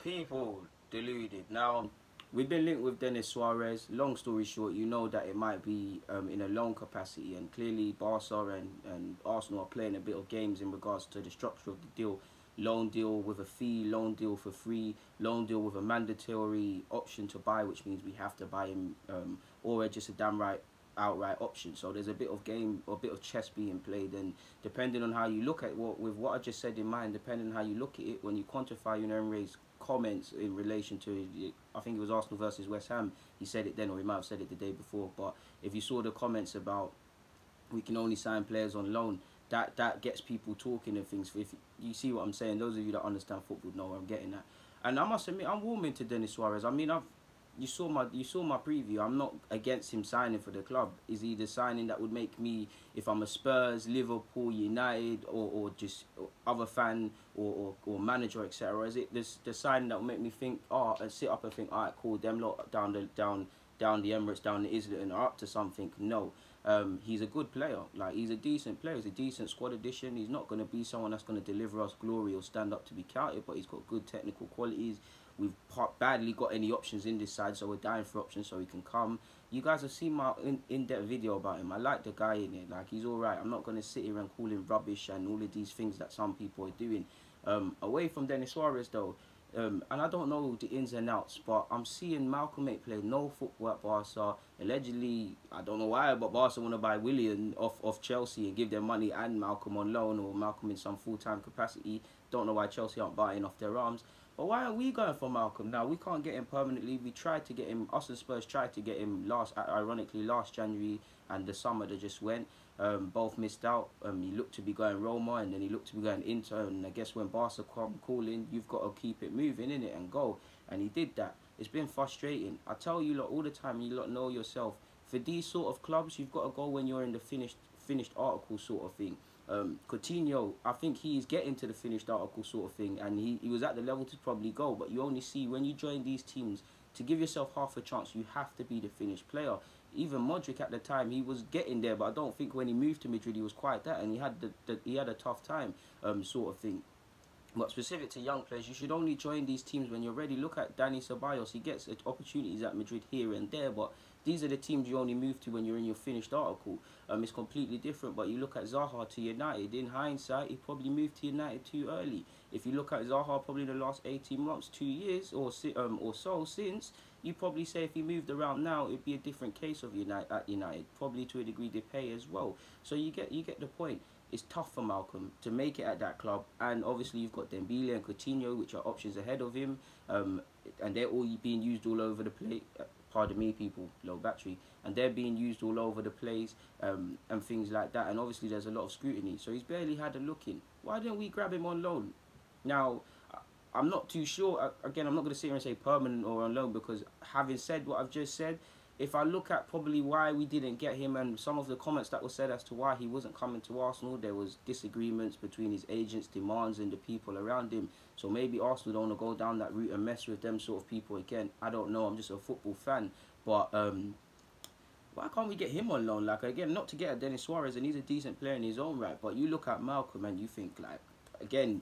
People deluded. Now, we've been linked with Denis Suarez. Long story short, you know that it might be in a loan capacity, and clearly Barca and Arsenal are playing a bit of games in regards to the structure of the deal. Loan deal with a fee, loan deal for free, loan deal with a mandatory option to buy, which means we have to buy him, or just a damn right outright option. So there's a bit of game or a bit of chess being played, and depending on how you look at what I just said in mind, depending on how you look at it, when you quantify Emery's comments in relation to, I think it was Arsenal versus West Ham, he said it then, or he might have said it the day before. But if you saw the comments about we can only sign players on loan, that gets people talking and things. If you see what I'm saying, those of you that understand football know where I'm getting at. And I must admit, I'm warming to Denis Suarez. I mean, you saw my preview. I'm not against him signing for the club. Is he the signing that would make me, if I'm a Spurs, Liverpool, United, or just other fan or manager, etc. Is it the signing that will make me think, and sit up and think, all right, cool, them lot down the Emirates, down the Islington are up to something? No. He's a good player. Like, he's a decent player. He's a decent squad addition. He's not going to be someone that's going to deliver us glory or stand up to be counted, but he's got good technical qualities. We've badly got any options in this side, so we're dying for options so he can come. You guys have seen my in-depth video about him. I like the guy in it. Like, he's all right. I'm not going to sit here and call him rubbish and all of these things that some people are doing. Away from Denis Suarez, though, and I don't know the ins and outs, but I'm seeing Malcom play no football at Barca. Allegedly, I don't know why, but Barca want to buy Willian off Chelsea and give them money and Malcom on loan, or Malcom in some full-time capacity. Don't know why Chelsea aren't buying off their arms. But why aren't we going for Malcom now? We can't get him permanently. We tried to get him. Us and Spurs tried to get him ironically last January and the summer that just went. Both missed out. He looked to be going Roma, and then he looked to be going Inter. And I guess when Barca come calling, you've got to keep it moving, innit, and go. And he did that. It's been frustrating. I tell you lot all the time. You lot know yourself. For these sort of clubs, you've got to go when you're in the finished article sort of thing. Coutinho, I think he's getting to the finished article sort of thing, and he was at the level to probably go, but you only see when you join these teams, to give yourself half a chance, you have to be the finished player. Even Modric at the time, he was getting there, but I don't think when he moved to Madrid he was quite that, and he had a tough time, sort of thing. But specific to young players, you should only join these teams when you're ready. Look at Dani Ceballos. He gets opportunities at Madrid here and there, but these are the teams you only move to when you're in your finished article. It's completely different. But you look at Zaha to United. In hindsight, he probably moved to United too early. If you look at Zaha, probably the last 18 months, 2 years or so since, you probably say if he moved around now, it'd be a different case of United at United. Probably to a degree they pay as well. So you get the point. It's tough for Malcom to make it at that club, and obviously you've got Dembele and Coutinho, which are options ahead of him, and they're all being used all over the place. Pardon me, people, low battery, and they're being used all over the place, and things like that. And obviously there's a lot of scrutiny, so he's barely had a look in. Why didn't we grab him on loan? Now, I'm not too sure. Again, I'm not going to sit here and say permanent or on loan, because having said what I've just said, if I look at probably why we didn't get him and some of the comments that were said as to why he wasn't coming to Arsenal, there was disagreements between his agents' demands and the people around him. So maybe Arsenal don't want to go down that route and mess with them sort of people again. I don't know. I'm just a football fan. But why can't we get him on loan? Like, again, not to get at Denis Suarez, and he's a decent player in his own right, but you look at Malcom and you think, like, again,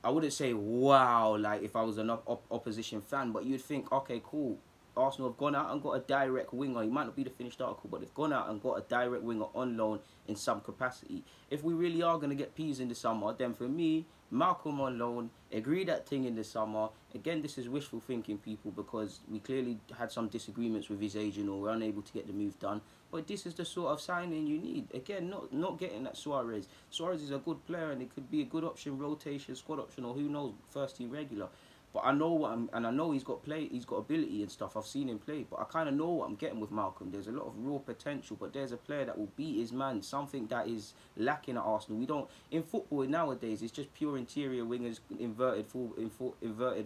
I wouldn't say wow, like if I was an opposition fan, but you'd think, okay, cool. Arsenal have gone out and got a direct winger. He might not be the finished article, but they've gone out and got a direct winger on loan in some capacity. If we really are going to get peas in the summer, then for me, Malcom on loan, agree that thing in the summer. Again, this is wishful thinking, people, because we clearly had some disagreements with his agent or were unable to get the move done. But this is the sort of signing you need. Again, not getting that Suarez. Suarez is a good player and it could be a good option, rotation, squad option, or who knows, first team regular. But I know I know he's got ability and stuff. I've seen him play, but I kind of know what I'm getting with Malcom. There's a lot of raw potential, but there's a player that will beat his man. Something that is lacking at Arsenal. We don't in football nowadays. It's just pure interior wingers, inverted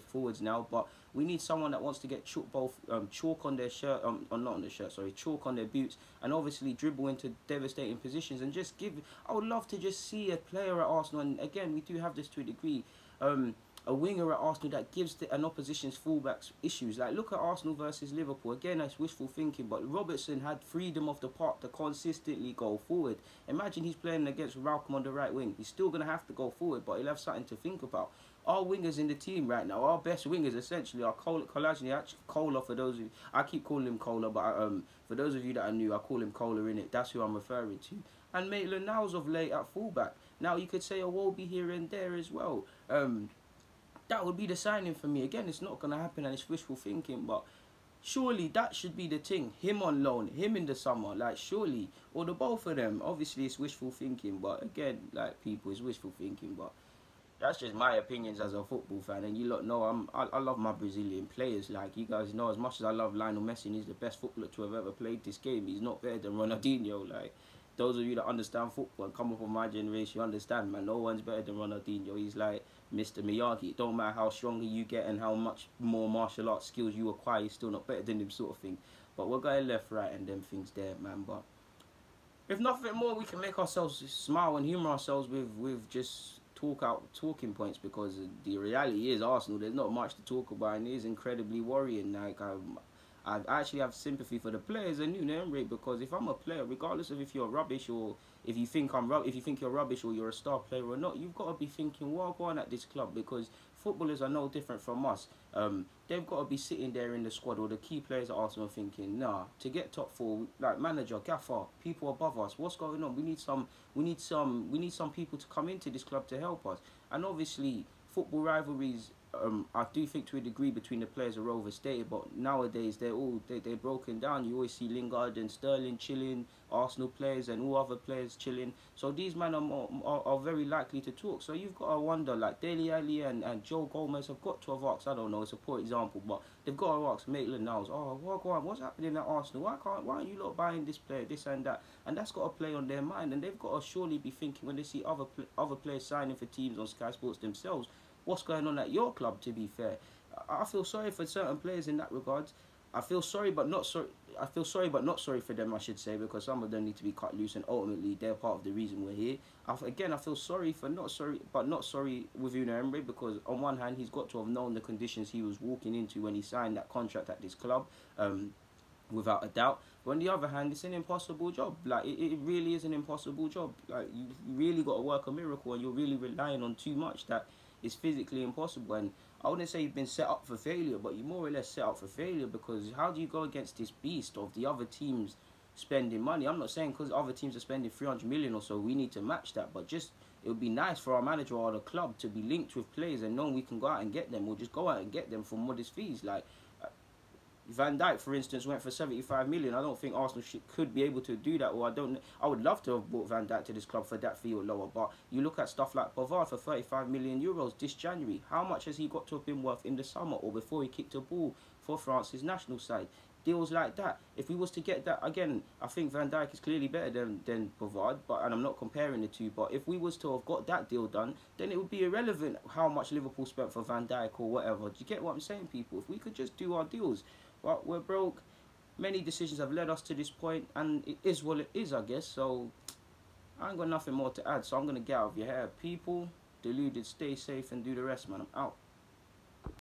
forwards now. But we need someone that wants to get chalk on their shirt, or not on their shirt, sorry, chalk on their boots, and obviously dribble into devastating positions and just give. I would love to just see a player at Arsenal, and again, we do have this to a degree. A winger at Arsenal that gives an opposition's fullbacks issues. Like, look at Arsenal versus Liverpool. Again, that's wishful thinking, but Robertson had freedom of the park to consistently go forward. Imagine he's playing against Malcom on the right wing. He's still going to have to go forward, but he'll have something to think about. Our wingers in the team right now, our best wingers essentially are Kolasinac, actually Kola for those of you, I keep calling him Kola, but for those of you that are new, I call him Kola in it. That's who I'm referring to. And Maitland Niles of late at fullback. Now you could say a Wolby here and there as well. That would be the signing for me. Again, it's not gonna happen and it's wishful thinking, but surely that should be the thing. Him on loan, him in the summer, like surely, or the both of them. Obviously, it's wishful thinking, but again, like people, it's wishful thinking. But that's just my opinions as a football fan, and you lot know I love my Brazilian players. Like you guys know, as much as I love Lionel Messi, and he's the best footballer to have ever played this game. He's not better than Ronaldinho. Like those of you that understand football and come up from my generation, you understand, man. No one's better than Ronaldinho. He's like Mr. Miyagi. It don't matter how stronger you get and how much more martial arts skills you acquire, you're still not better than him, sort of thing. But we're going left, right, and them things there, man. But if nothing more, we can make ourselves smile and humour ourselves with just talking points, because the reality is Arsenal. There's not much to talk about, and it is incredibly worrying. Like I actually have sympathy for the players and Nuno Emery, because if I'm a player, regardless of if you're rubbish or if you think if you think you're rubbish or you're a star player or not, you've got to be thinking, what go on at this club, because footballers are no different from us. They've got to be sitting there in the squad, or the key players at Arsenal thinking, nah, to get top four, like manager, gaffer, people above us, what's going on? We need some people to come into this club to help us. And obviously, football rivalries, I do think to a degree between the players are overstated, but nowadays they're broken down. You always see Lingard and Sterling chilling, Arsenal players and all other players chilling. So these men are very likely to talk. So you've got to wonder, like Dele Alli and Joe Gomez have got to have asked, I don't know, it's a poor example, but they've got to ask Maitland Niles, oh, what's happening at Arsenal? Why aren't you lot buying this player, this and that? And that's got to play on their mind, and they've got to surely be thinking when they see other players signing for teams on Sky Sports themselves, what's going on at your club, to be fair. I feel sorry for certain players in that regard. I feel sorry but not sorry. I feel sorry but not sorry for them, I should say, because some of them need to be cut loose, and ultimately they're part of the reason we're here. I feel sorry for not sorry with Unai Emery, because on one hand he's got to have known the conditions he was walking into when he signed that contract at this club, without a doubt. But on the other hand, it's an impossible job. Like it really is an impossible job. Like you really got to work a miracle, and you're really relying on too much that is physically impossible. And I wouldn't say you've been set up for failure, but you're more or less set up for failure, because how do you go against this beast of the other teams spending money? I'm not saying because other teams are spending 300 million or so we need to match that, but just it would be nice for our manager or the club to be linked with players and know we can go out and get them, or just go out and get them for modest fees. Like Van Dijk, for instance, went for 75 million. I don't think Arsenal could be able to do that, or I would love to have brought Van Dijk to this club for that fee or lower. But you look at stuff like Pavard for 35 million euros this January. How much has he got to have been worth in the summer or before he kicked a ball for France's national side? Deals like that. If we was to get that again, I think Van Dijk is clearly better than Pavard, and I'm not comparing the two. But if we was to have got that deal done, then it would be irrelevant how much Liverpool spent for Van Dijk or whatever. Do you get what I'm saying, people? If we could just do our deals. But we're broke. Many decisions have led us to this point, and it is what it is, I guess. So I ain't got nothing more to add. So I'm gonna get out of your hair, people. Deluded, stay safe, and do the rest, man. I'm out.